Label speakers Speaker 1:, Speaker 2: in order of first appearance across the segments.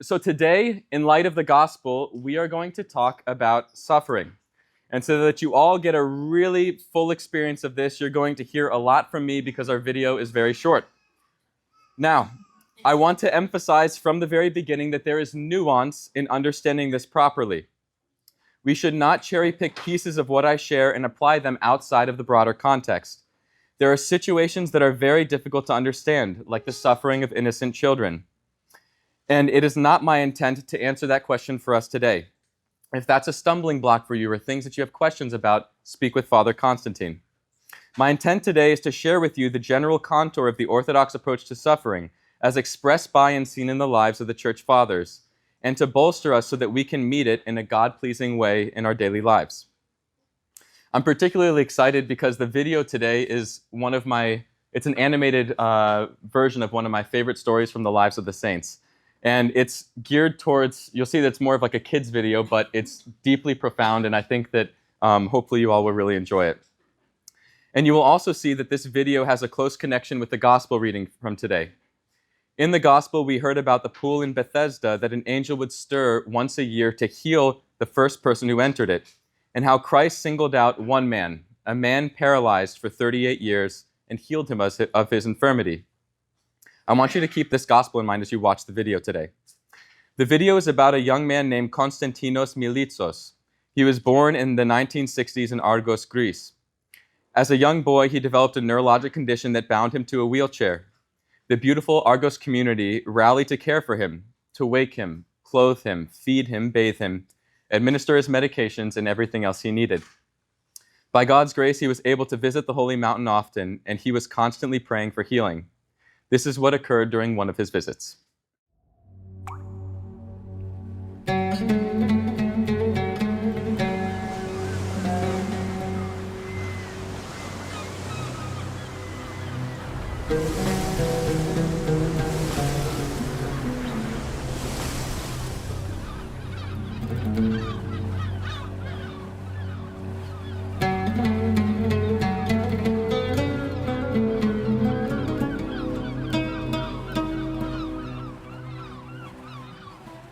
Speaker 1: So today, in light of the gospel, we are going to talk about suffering. And so that you all get a really full experience of this, you're going to hear a lot from me because our video is very short. Now, I want to emphasize from the very beginning that there is nuance in understanding this properly. We should not cherry pick pieces of what I share and apply them outside of the broader context. There are situations that are very difficult to understand, like the suffering of innocent children. And it is not my intent to answer that question for us today. If that's a stumbling block for you or things that you have questions about, speak with Father Constantine. My intent today is to share with you the general contour of the Orthodox approach to suffering, as expressed by and seen in the lives of the Church Fathers, and to bolster us so that we can meet it in a God-pleasing way in our daily lives. I'm particularly excited because the video today is it's an animated version of one of my favorite stories from the lives of the saints. And it's geared towards, you'll see that it's more of like a kid's video, but it's deeply profound, and I think that hopefully you all will really enjoy it. And you will also see that this video has a close connection with the gospel reading from today. In the gospel, we heard about the pool in Bethesda that an angel would stir once a year to heal the first person who entered it, and how Christ singled out one man, a man paralyzed for 38 years, and healed him of his infirmity. I want you to keep this gospel in mind as you watch the video today. The video is about a young man named Konstantinos Militsos. He was born in the 1960s in Argos, Greece. As a young boy, he developed a neurologic condition that bound him to a wheelchair. The beautiful Argos community rallied to care for him, to wake him, clothe him, feed him, bathe him, administer his medications, and everything else he needed. By God's grace, he was able to visit the Holy Mountain often, and he was constantly praying for healing. This is what occurred during one of his visits.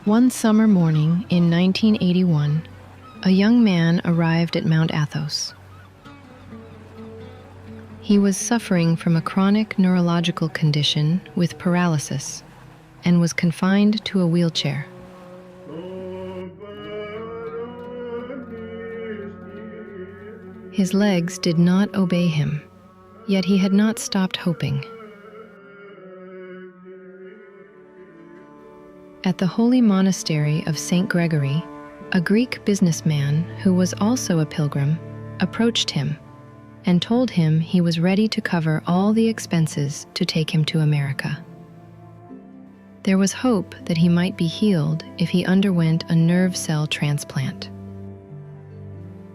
Speaker 2: One summer morning in 1981, a young man arrived at Mount Athos. He was suffering from a chronic neurological condition with paralysis and was confined to a wheelchair. His legs did not obey him, yet he had not stopped hoping. At the holy monastery of St. Gregory, a Greek businessman who was also a pilgrim approached him and told him he was ready to cover all the expenses to take him to America. There was hope that he might be healed if he underwent a nerve cell transplant.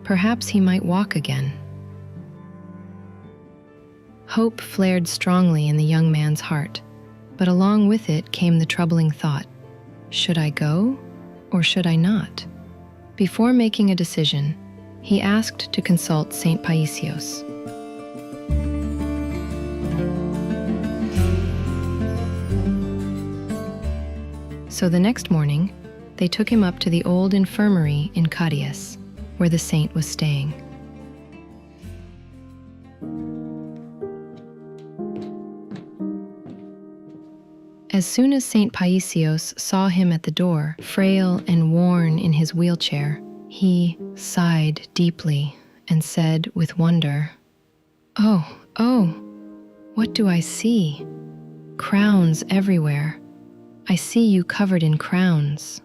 Speaker 2: Perhaps he might walk again. Hope flared strongly in the young man's heart, but along with it came the troubling thought, should I go or should I not? Before making a decision, he asked to consult St. Paisios. So the next morning, they took him up to the old infirmary in Nektarios, where the saint was staying. As soon as St. Paisios saw him at the door, frail and worn in his wheelchair, he sighed deeply and said with wonder, Oh, what do I see? Crowns everywhere. I see you covered in crowns.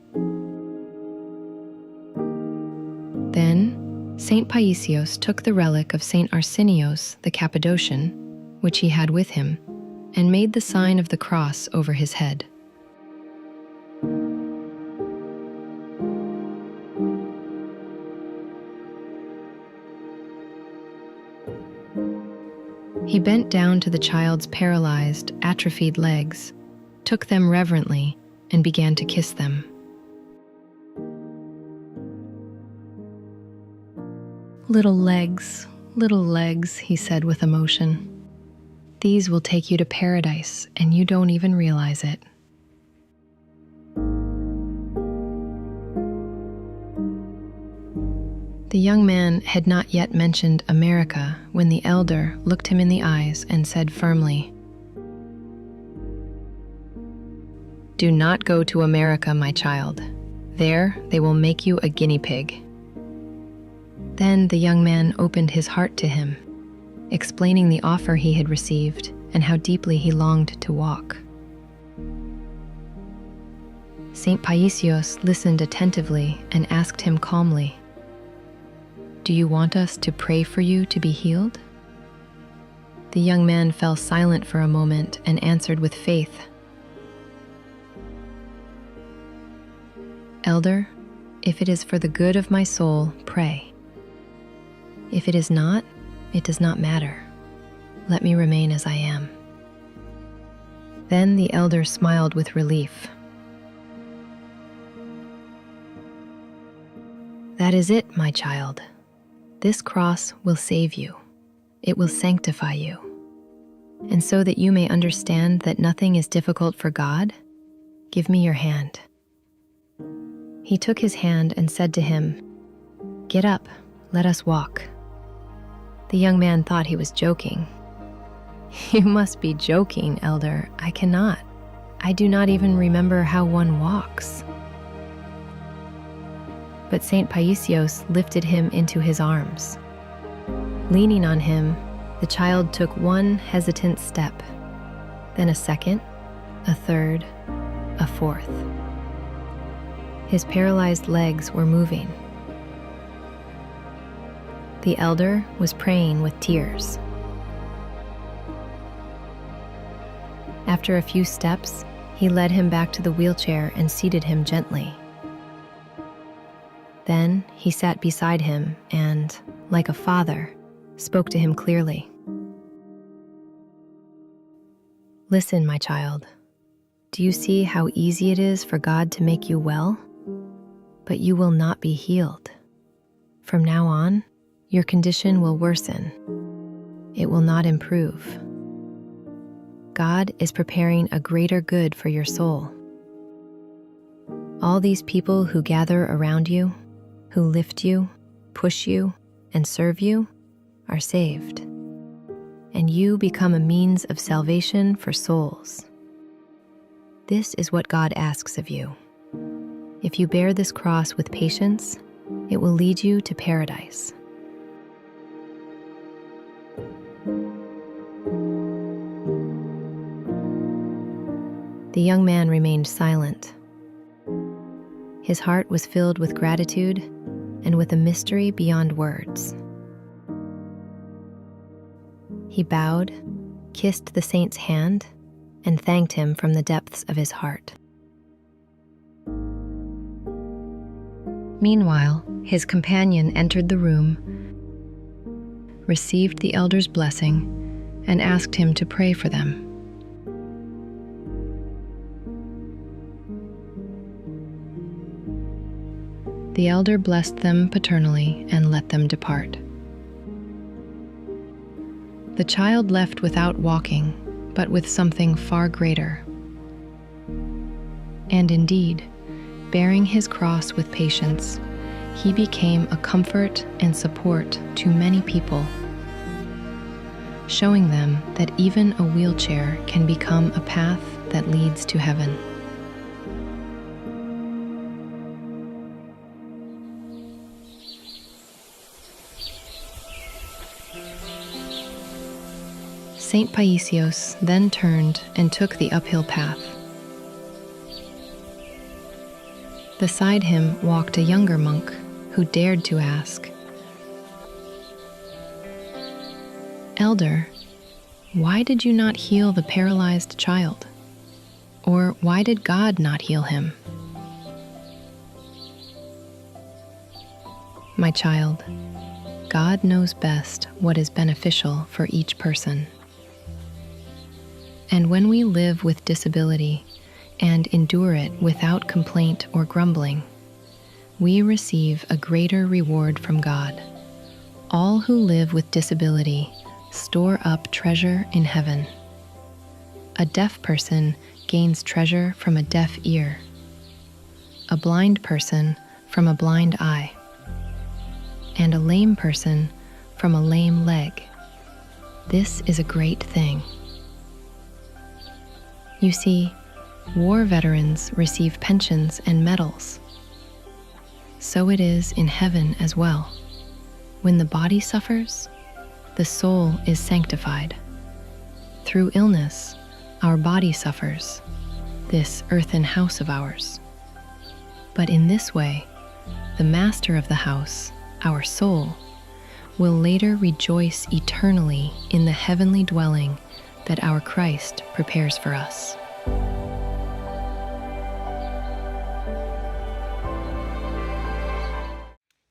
Speaker 2: Then St. Paisios took the relic of St. Arsenios the Cappadocian, which he had with him, and made the sign of the cross over his head. He bent down to the child's paralyzed, atrophied legs, took them reverently, and began to kiss them. Little legs, he said with emotion. These will take you to paradise, and you don't even realize it. The young man had not yet mentioned America when the elder looked him in the eyes and said firmly, "Do not go to America, my child. There they will make you a guinea pig." Then the young man opened his heart to him, explaining the offer he had received and how deeply he longed to walk. St. Paisios listened attentively and asked him calmly, "Do you want us to pray for you to be healed?" The young man fell silent for a moment and answered with faith, "Elder, if it is for the good of my soul, pray. If it is not, it does not matter. Let me remain as I am." Then the elder smiled with relief. "That is it, my child. This cross will save you. It will sanctify you. And so that you may understand that nothing is difficult for God, give me your hand." He took his hand and said to him, "Get up, let us walk." The young man thought he was joking. "You must be joking, elder. I cannot. I do not even remember how one walks." But St. Paisios lifted him into his arms. Leaning on him, the child took one hesitant step, then a second, a third, a fourth. His paralyzed legs were moving. The elder was praying with tears. After a few steps, he led him back to the wheelchair and seated him gently. Then he sat beside him and, like a father, spoke to him clearly. "Listen, my child. Do you see how easy it is for God to make you well? But you will not be healed. From now on, your condition will worsen. It will not improve. God is preparing a greater good for your soul. All these people who gather around you, who lift you, push you, and serve you, are saved. And you become a means of salvation for souls. This is what God asks of you. If you bear this cross with patience, it will lead you to paradise." The young man remained silent. His heart was filled with gratitude and with a mystery beyond words. He bowed, kissed the saint's hand, and thanked him from the depths of his heart. Meanwhile, his companion entered the room, received the elder's blessing, and asked him to pray for them. The elder blessed them paternally and let them depart. The child left without walking, but with something far greater. And indeed, bearing his cross with patience, he became a comfort and support to many people, showing them that even a wheelchair can become a path that leads to heaven. St. Paisios then turned and took the uphill path. Beside him walked a younger monk who dared to ask, "Elder, why did you not heal the paralyzed child? Or why did God not heal him?" My child, God knows best what is beneficial for each person. And when we live with disability and endure it without complaint or grumbling, we receive a greater reward from God. All who live with disability store up treasure in heaven. A deaf person gains treasure from a deaf ear, a blind person from a blind eye, and a lame person from a lame leg. This is a great thing. You see, war veterans receive pensions and medals. So it is in heaven as well. When the body suffers, the soul is sanctified. Through illness, our body suffers, this earthen house of ours. But in this way, the master of the house, our soul, will later rejoice eternally in the heavenly dwelling that our Christ prepares for us.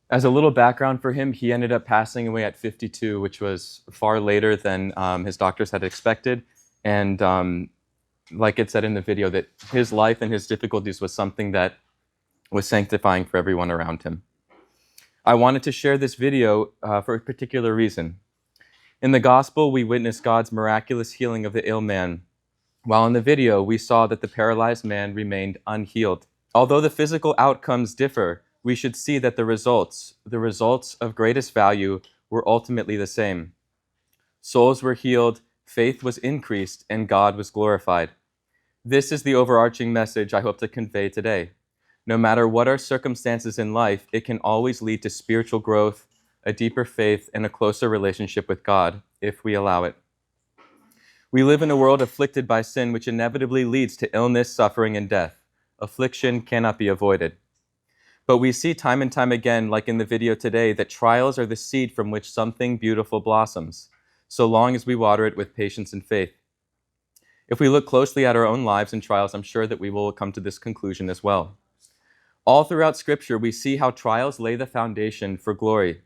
Speaker 1: As a little background for him, he ended up passing away at 52, which was far later than his doctors had expected. And like it said in the video, that his life and his difficulties was something that was sanctifying for everyone around him. I wanted to share this video for a particular reason. In the gospel, we witnessed God's miraculous healing of the ill man, while in the video, we saw that the paralyzed man remained unhealed. Although the physical outcomes differ, we should see that the results of greatest value, were ultimately the same. Souls were healed, faith was increased, and God was glorified. This is the overarching message I hope to convey today. No matter what our circumstances in life, it can always lead to spiritual growth, a deeper faith, and a closer relationship with God, if we allow it. We live in a world afflicted by sin, which inevitably leads to illness, suffering, and death. Affliction cannot be avoided. But we see time and time again, like in the video today, that trials are the seed from which something beautiful blossoms, so long as we water it with patience and faith. If we look closely at our own lives and trials, I'm sure that we will come to this conclusion as well. All throughout Scripture, we see how trials lay the foundation for glory.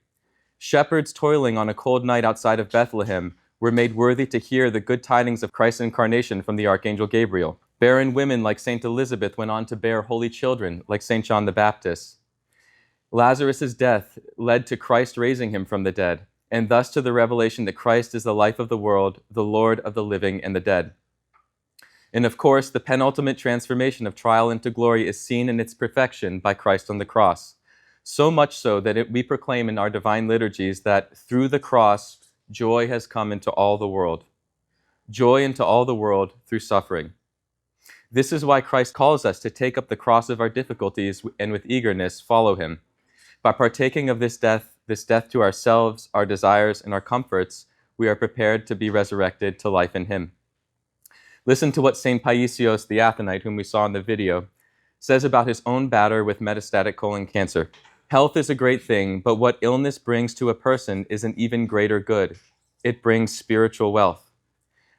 Speaker 1: Shepherds toiling on a cold night outside of Bethlehem were made worthy to hear the good tidings of Christ's incarnation from the Archangel Gabriel. Barren women like Saint Elizabeth went on to bear holy children like Saint John the Baptist. Lazarus' death led to Christ raising him from the dead, and thus to the revelation that Christ is the life of the world, the Lord of the living and the dead. And of course, the penultimate transformation of trial into glory is seen in its perfection by Christ on the cross. So much so that we proclaim in our divine liturgies that through the cross, joy has come into all the world. Joy into all the world through suffering. This is why Christ calls us to take up the cross of our difficulties and with eagerness follow him. By partaking of this death to ourselves, our desires, and our comforts, we are prepared to be resurrected to life in him. Listen to what St. Paisios the Athonite, whom we saw in the video, says about his own battle with metastatic colon cancer. Health is a great thing, but what illness brings to a person is an even greater good. It brings spiritual wealth.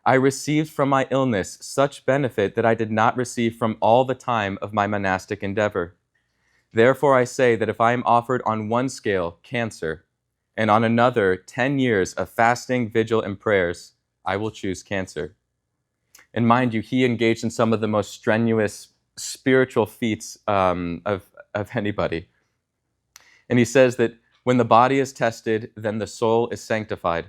Speaker 1: I received from my illness such benefit that I did not receive from all the time of my monastic endeavor. Therefore I say that if I am offered on one scale, cancer, and on another, 10 years of fasting, vigil, and prayers, I will choose cancer. And mind you, he engaged in some of the most strenuous spiritual feats of anybody. And he says that when the body is tested, then the soul is sanctified.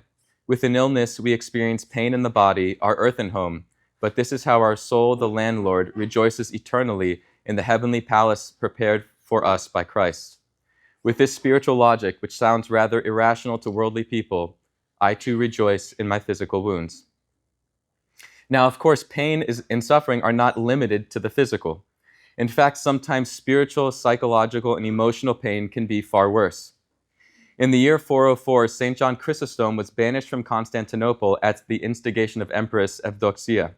Speaker 1: With an illness, we experience pain in the body, our earthen home, but this is how our soul, the landlord, rejoices eternally in the heavenly palace prepared for us by Christ. With this spiritual logic, which sounds rather irrational to worldly people, I too rejoice in my physical wounds. Now, of course, pain and suffering are not limited to the physical. In fact, sometimes spiritual, psychological, and emotional pain can be far worse. In the year 404, St. John Chrysostom was banished from Constantinople at the instigation of Empress Evdoxia.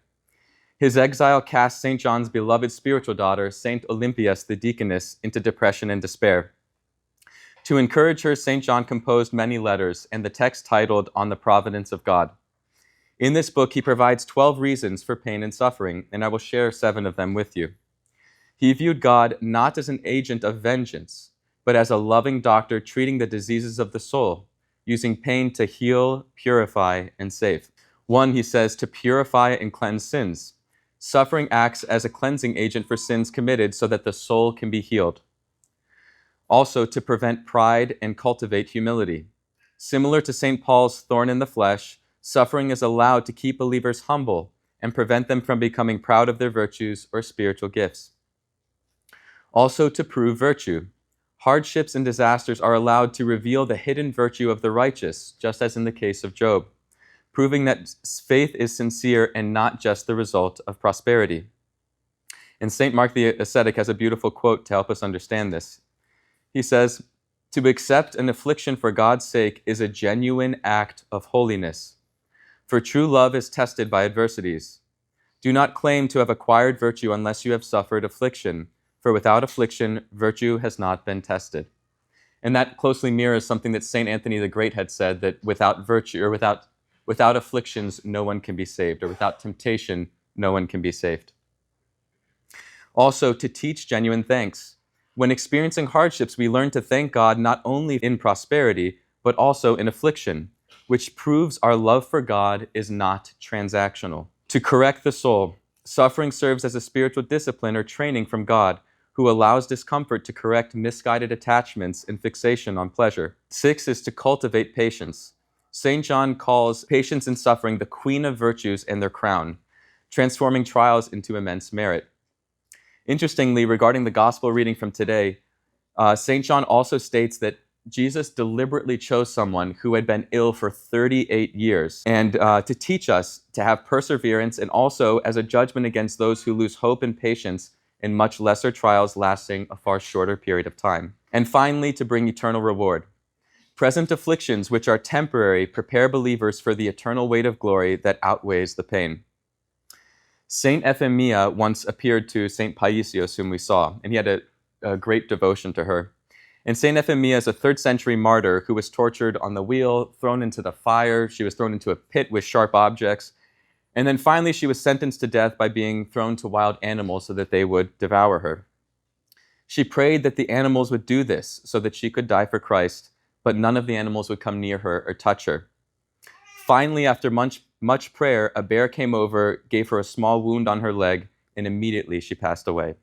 Speaker 1: His exile cast St. John's beloved spiritual daughter, St. Olympias the deaconess, into depression and despair. To encourage her, St. John composed many letters, and the text titled On the Providence of God. In this book, he provides 12 reasons for pain and suffering, and I will share 7 of them with you. He viewed God not as an agent of vengeance, but as a loving doctor treating the diseases of the soul, using pain to heal, purify, and save. 1, he says, to purify and cleanse sins. Suffering acts as a cleansing agent for sins committed so that the soul can be healed. Also, to prevent pride and cultivate humility. Similar to St. Paul's thorn in the flesh, suffering is allowed to keep believers humble and prevent them from becoming proud of their virtues or spiritual gifts. Also, to prove virtue. Hardships and disasters are allowed to reveal the hidden virtue of the righteous, just as in the case of Job, proving that faith is sincere and not just the result of prosperity. And St. Mark the Ascetic has a beautiful quote to help us understand this. He says, "To accept an affliction for God's sake is a genuine act of holiness. For true love is tested by adversities. Do not claim to have acquired virtue unless you have suffered affliction, for without affliction, virtue has not been tested." And that closely mirrors something that St. Anthony the Great had said, that without virtue, or without afflictions, no one can be saved, or without temptation, no one can be saved. Also, to teach genuine thanks. When experiencing hardships, we learn to thank God not only in prosperity, but also in affliction, which proves our love for God is not transactional. To correct the soul, suffering serves as a spiritual discipline or training from God, who allows discomfort to correct misguided attachments and fixation on pleasure. 6 is to cultivate patience. St. John calls patience in suffering the queen of virtues and their crown, transforming trials into immense merit. Interestingly, regarding the gospel reading from today, St. John also states that Jesus deliberately chose someone who had been ill for 38 years and to teach us to have perseverance, and also as a judgment against those who lose hope and patience in much lesser trials lasting a far shorter period of time. And finally, to bring eternal reward. Present afflictions, which are temporary, prepare believers for the eternal weight of glory that outweighs the pain. Saint Euphemia once appeared to Saint Paisios, whom we saw, and he had a great devotion to her. And Saint Euphemia is a 3rd century martyr who was tortured on the wheel, thrown into the fire. She was thrown into a pit with sharp objects. And then finally, she was sentenced to death by being thrown to wild animals so that they would devour her. She prayed that the animals would do this so that she could die for Christ, but none of the animals would come near her or touch her. Finally, after much prayer, a bear came over, gave her a small wound on her leg, and immediately she passed away.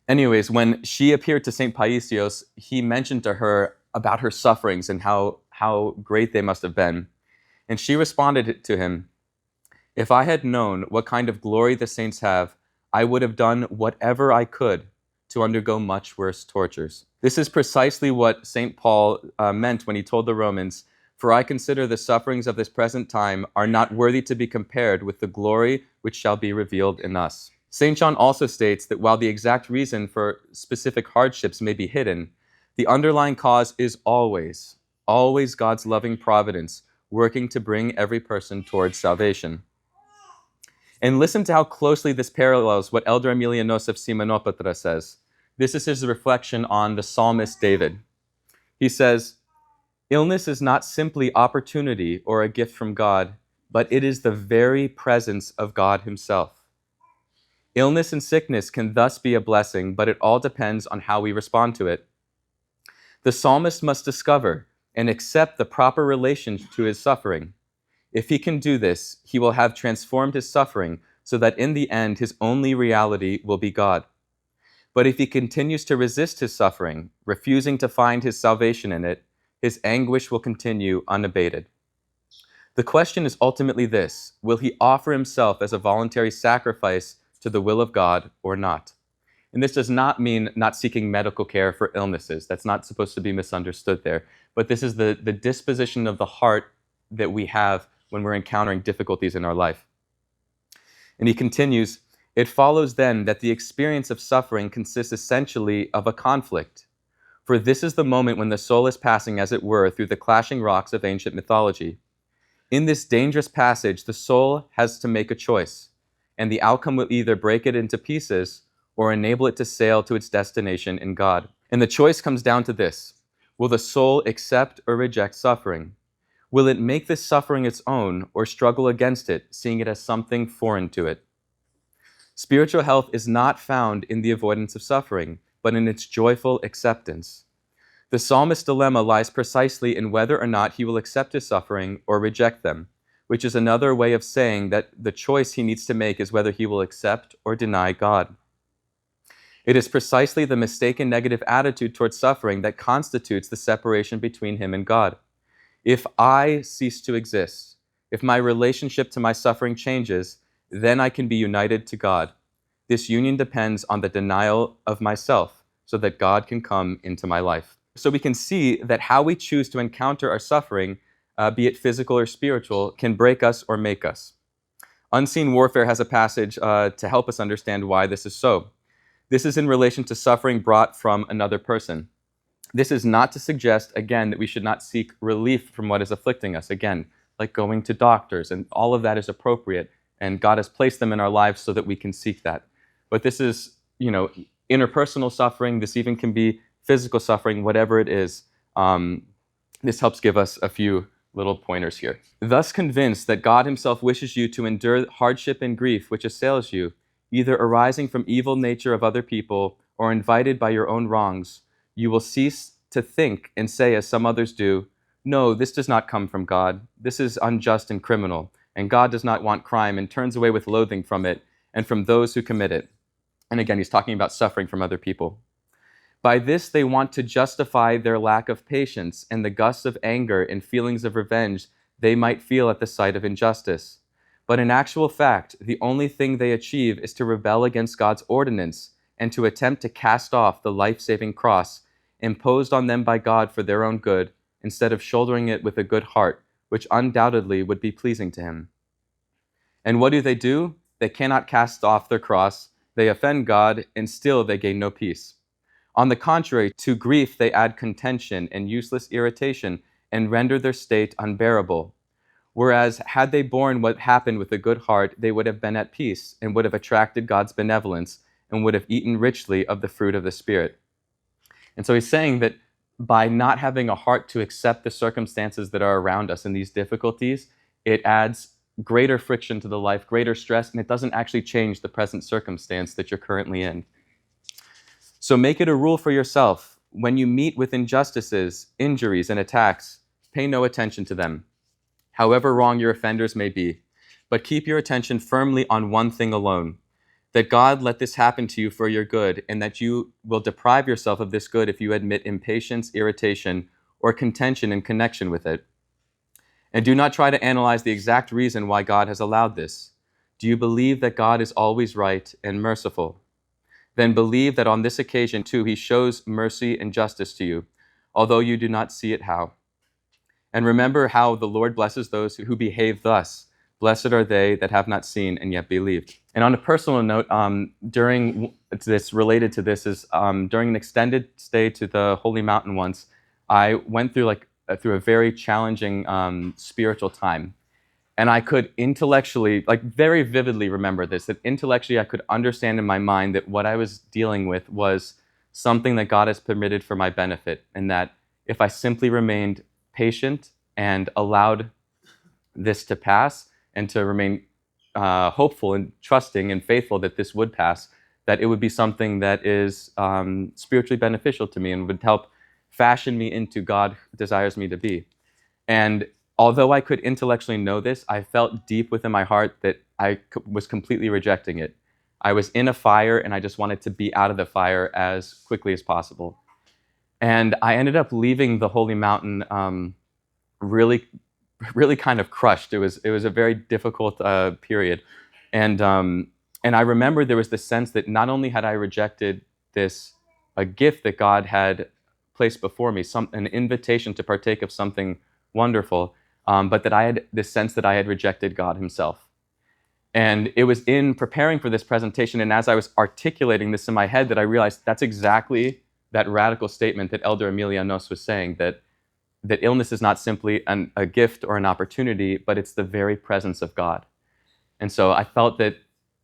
Speaker 1: Anyways, when she appeared to St. Paisios, he mentioned to her about her sufferings and how great they must have been. And she responded to him, "If I had known what kind of glory the saints have, I would have done whatever I could to undergo much worse tortures." This is precisely what St. Paul meant when he told the Romans, "For I consider the sufferings of this present time are not worthy to be compared with the glory which shall be revealed in us." St. John also states that while the exact reason for specific hardships may be hidden, the underlying cause is always God's loving providence working to bring every person towards salvation. And listen to how closely this parallels what Elder Emilianos of Simonopatra says. This is his reflection on the psalmist David. He says, "Illness is not simply opportunity or a gift from God, but it is the very presence of God himself. Illness and sickness can thus be a blessing, but it all depends on how we respond to it. The psalmist must discover and accept the proper relation to his suffering. If he can do this, he will have transformed his suffering so that in the end his only reality will be God. But if he continues to resist his suffering, refusing to find his salvation in it, his anguish will continue unabated. The question is ultimately this: will he offer himself as a voluntary sacrifice to the will of God or not?" And this does not mean not seeking medical care for illnesses. That's not supposed to be misunderstood there. But this is the disposition of the heart that we have when we're encountering difficulties in our life. And he continues, "It follows then that the experience of suffering consists essentially of a conflict. For this is the moment when the soul is passing, as it were, through the clashing rocks of ancient mythology. In this dangerous passage, the soul has to make a choice, and the outcome will either break it into pieces or enable it to sail to its destination in God. And the choice comes down to this: will the soul accept or reject suffering? Will it make this suffering its own or struggle against it, seeing it as something foreign to it? Spiritual health is not found in the avoidance of suffering, but in its joyful acceptance. The psalmist's dilemma lies precisely in whether or not he will accept his suffering or reject them, which is another way of saying that the choice he needs to make is whether he will accept or deny God. It is precisely the mistaken negative attitude towards suffering that constitutes the separation between him and God. If I cease to exist, if my relationship to my suffering changes, then I can be united to God. This union depends on the denial of myself, so that God can come into my life. So we can see that how we choose to encounter our suffering, be it physical or spiritual, can break us or make us. Unseen Warfare has a passage to help us understand why this is so. This is in relation to suffering brought from another person. This is not to suggest, again, that we should not seek relief from what is afflicting us. Again, like going to doctors, and all of that is appropriate, and God has placed them in our lives so that we can seek that. But this is, interpersonal suffering. This even can be physical suffering, whatever it is. This helps give us a few little pointers here. Thus convinced that God himself wishes you to endure hardship and grief which assails you, either arising from evil nature of other people or invited by your own wrongs, you will cease to think and say, as some others do, no, this does not come from God. This is unjust and criminal, and God does not want crime, and turns away with loathing from it and from those who commit it. And again, he's talking about suffering from other people. By this, they want to justify their lack of patience and the gusts of anger and feelings of revenge they might feel at the sight of injustice. But in actual fact, the only thing they achieve is to rebel against God's ordinance and to attempt to cast off the life-saving cross imposed on them by God for their own good, instead of shouldering it with a good heart, which undoubtedly would be pleasing to him. And what do? They cannot cast off their cross, they offend God, and still they gain no peace. On the contrary, to grief they add contention and useless irritation, and render their state unbearable. Whereas, had they borne what happened with a good heart, they would have been at peace, and would have attracted God's benevolence, and would have eaten richly of the fruit of the Spirit. And so he's saying that by not having a heart to accept the circumstances that are around us and these difficulties, it adds greater friction to the life, greater stress, and it doesn't actually change the present circumstance that you're currently in. So make it a rule for yourself, when you meet with injustices, injuries, and attacks, pay no attention to them, however wrong your offenders may be, but keep your attention firmly on one thing alone, that God let this happen to you for your good, and that you will deprive yourself of this good if you admit impatience, irritation, or contention in connection with it. And do not try to analyze the exact reason why God has allowed this. Do you believe that God is always right and merciful? Then believe that on this occasion too he shows mercy and justice to you, although you do not see it how. And remember how the Lord blesses those who behave thus. Blessed are they that have not seen and yet believed. And on a personal note, during this, related to this, is during an extended stay to the Holy Mountain once, I went through a very challenging spiritual time. And I could intellectually, very vividly remember this, that intellectually I could understand in my mind that what I was dealing with was something that God has permitted for my benefit, and that if I simply remained patient and allowed this to pass, and to remain hopeful and trusting and faithful that this would pass, that it would be something that is spiritually beneficial to me and would help fashion me into God desires me to be. And although I could intellectually know this, I felt deep within my heart that I was completely rejecting it. I was in a fire and I just wanted to be out of the fire as quickly as possible. And I ended up leaving the Holy Mountain really kind of crushed. It was a very difficult period. And I remember there was this sense that not only had I rejected a gift that God had placed before me, an invitation to partake of something wonderful, but that I had this sense that I had rejected God himself. And it was in preparing for this presentation, and as I was articulating this in my head, that I realized that's exactly that radical statement that Elder Emilianos was saying, that illness is not simply a gift or an opportunity, but it's the very presence of God. And so I felt that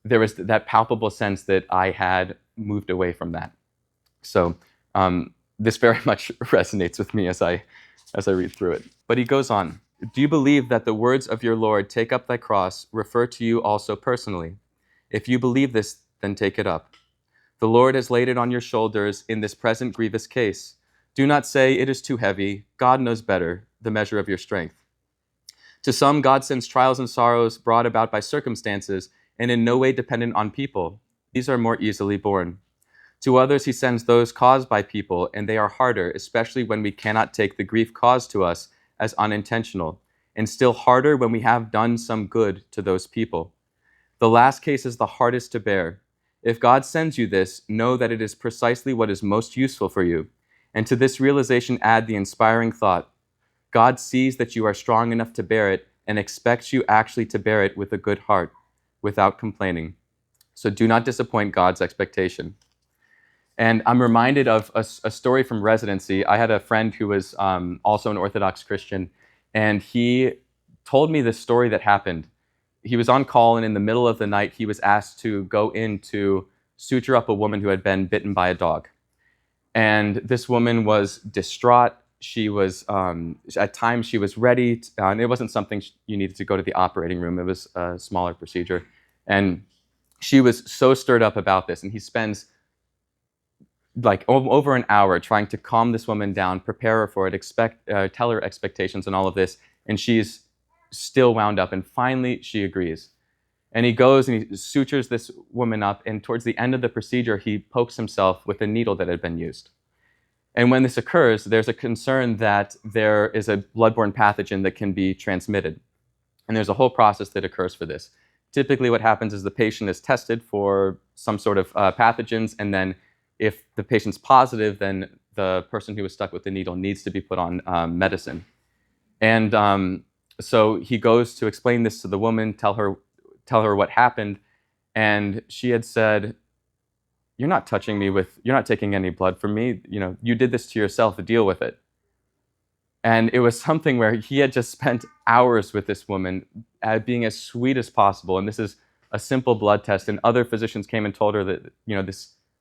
Speaker 1: there was that palpable sense that I had moved away from that. So this very much resonates with me as I read through it. But he goes on, do you believe that the words of your Lord, take up thy cross, refer to you also personally? If you believe this, then take it up. The Lord has laid it on your shoulders in this present grievous case. Do not say it is too heavy. God knows better, the measure of your strength. To some, God sends trials and sorrows brought about by circumstances and in no way dependent on people. These are more easily borne. To others, he sends those caused by people, and they are harder, especially when we cannot take the grief caused to us as unintentional, and still harder when we have done some good to those people. The last case is the hardest to bear, If God sends you this, know that it is precisely what is most useful for you. And to this realization add the inspiring thought: God sees that you are strong enough to bear it and expects you actually to bear it with a good heart, without complaining. So do not disappoint God's expectation. And I'm reminded of a story from residency. I had a friend who was also an Orthodox Christian, and he told me this story that happened. He was on call, and in the middle of the night, he was asked to go in to suture up a woman who had been bitten by a dog. And this woman was distraught. She was, at times, she was ready, and it wasn't something you needed to go to the operating room. It was a smaller procedure. And she was so stirred up about this, and he spends like over an hour trying to calm this woman down, prepare her for it, tell her expectations and all of this, and she's still wound up, and finally she agrees. And he goes and he sutures this woman up, and towards the end of the procedure, he pokes himself with a needle that had been used. And when this occurs, there's a concern that there is a bloodborne pathogen that can be transmitted. And there's a whole process that occurs for this. Typically what happens is the patient is tested for some sort of pathogens, and then if the patient's positive, then the person who was stuck with the needle needs to be put on medicine. And so he goes to explain this to the woman, tell her what happened, and she had said, "You're not touching me you're not taking any blood from me. You did this to yourself, deal with it." And it was something where he had just spent hours with this woman, being as sweet as possible. And this is a simple blood test. And other physicians came and told her that,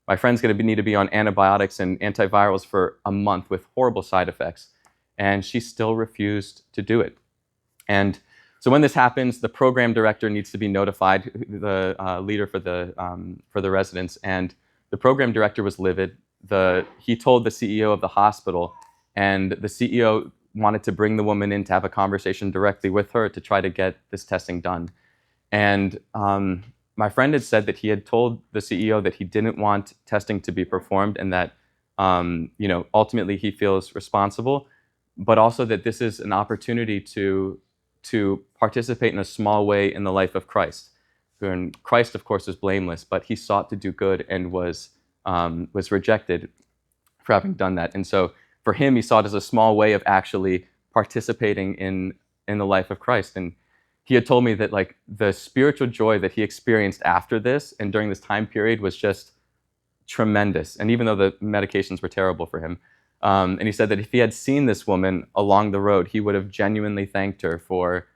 Speaker 1: my friend's going to need to be on antibiotics and antivirals for a month with horrible side effects. And she still refused to do it. And so when this happens, the program director needs to be notified, the leader for the residents. And the program director was livid. He told the CEO of the hospital, and the CEO wanted to bring the woman in to have a conversation directly with her to try to get this testing done. And my friend had said that he had told the CEO that he didn't want testing to be performed, and that ultimately he feels responsible, but also that this is an opportunity to participate in a small way in the life of Christ. And Christ, of course, is blameless, but he sought to do good and was rejected for having done that. And so for him, he saw it as a small way of actually participating in the life of Christ. And he had told me that the spiritual joy that he experienced after this and during this time period was just tremendous. And even though the medications were terrible for him, and he said that if he had seen this woman along the road, he would have genuinely thanked her for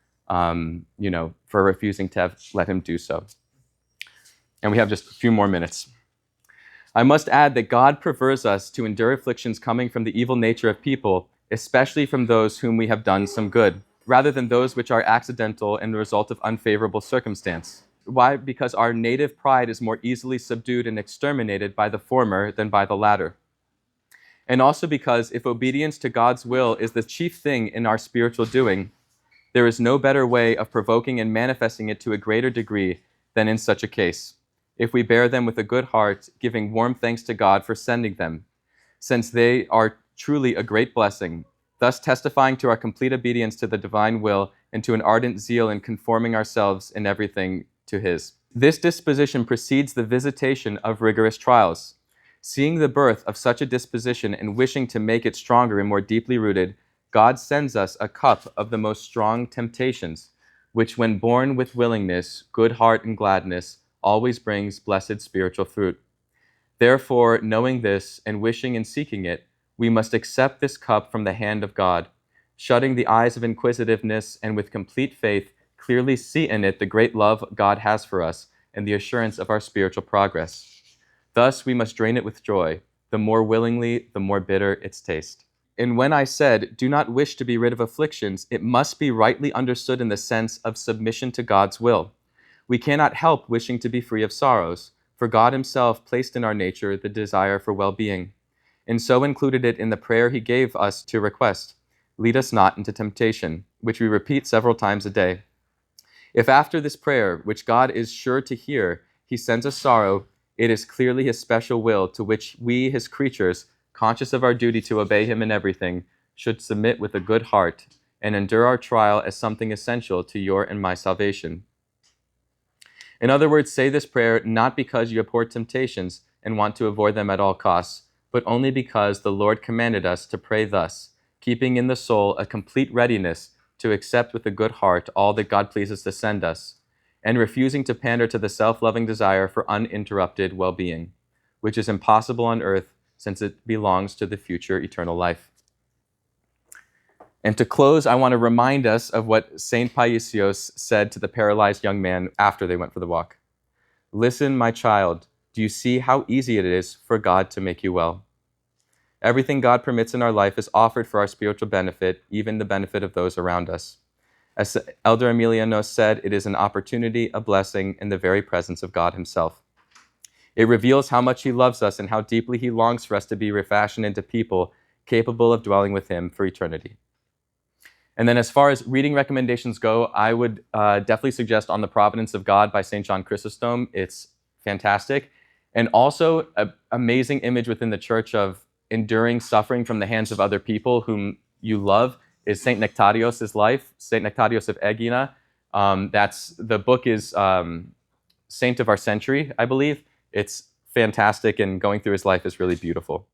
Speaker 1: refusing to let him do so. And we have just a few more minutes. I must add that God prefers us to endure afflictions coming from the evil nature of people, especially from those whom we have done some good, rather than those which are accidental and the result of unfavorable circumstance. Why? Because our native pride is more easily subdued and exterminated by the former than by the latter. And also because if obedience to God's will is the chief thing in our spiritual doing, there is no better way of provoking and manifesting it to a greater degree than in such a case, if we bear them with a good heart, giving warm thanks to God for sending them, since they are truly a great blessing, thus testifying to our complete obedience to the divine will and to an ardent zeal in conforming ourselves in everything to His. This disposition precedes the visitation of rigorous trials. Seeing the birth of such a disposition and wishing to make it stronger and more deeply rooted, God sends us a cup of the most strong temptations, which when borne with willingness, good heart, and gladness, always brings blessed spiritual fruit. Therefore, knowing this and wishing and seeking it, we must accept this cup from the hand of God, shutting the eyes of inquisitiveness, and with complete faith clearly see in it the great love God has for us and the assurance of our spiritual progress. Thus we must drain it with joy, the more willingly, the more bitter its taste. And when I said, do not wish to be rid of afflictions, it must be rightly understood in the sense of submission to God's will. We cannot help wishing to be free of sorrows, for God Himself placed in our nature the desire for well-being, and so included it in the prayer He gave us to request, lead us not into temptation, which we repeat several times a day. If after this prayer, which God is sure to hear, He sends us sorrow, it is clearly His special will to which we, His creatures, conscious of our duty to obey Him in everything, should submit with a good heart and endure our trial as something essential to your and my salvation. In other words, say this prayer not because you abhor temptations and want to avoid them at all costs, but only because the Lord commanded us to pray thus, keeping in the soul a complete readiness to accept with a good heart all that God pleases to send us, and refusing to pander to the self-loving desire for uninterrupted well-being, which is impossible on earth since it belongs to the future eternal life. And to close, I want to remind us of what St. Paisios said to the paralyzed young man after they went for the walk. Listen, my child, do you see how easy it is for God to make you well? Everything God permits in our life is offered for our spiritual benefit, even the benefit of those around us. As Elder Emiliano said, it is an opportunity, a blessing, in the very presence of God himself. It reveals how much he loves us and how deeply he longs for us to be refashioned into people capable of dwelling with him for eternity. And then as far as reading recommendations go, I would definitely suggest On the Providence of God by St. John Chrysostom. It's fantastic. And also an amazing image within the church of enduring suffering from the hands of other people whom you love is St. Nektarios' life, St. Nektarios of Egina. The book is Saint of Our Century, I believe. It's fantastic, and going through his life is really beautiful.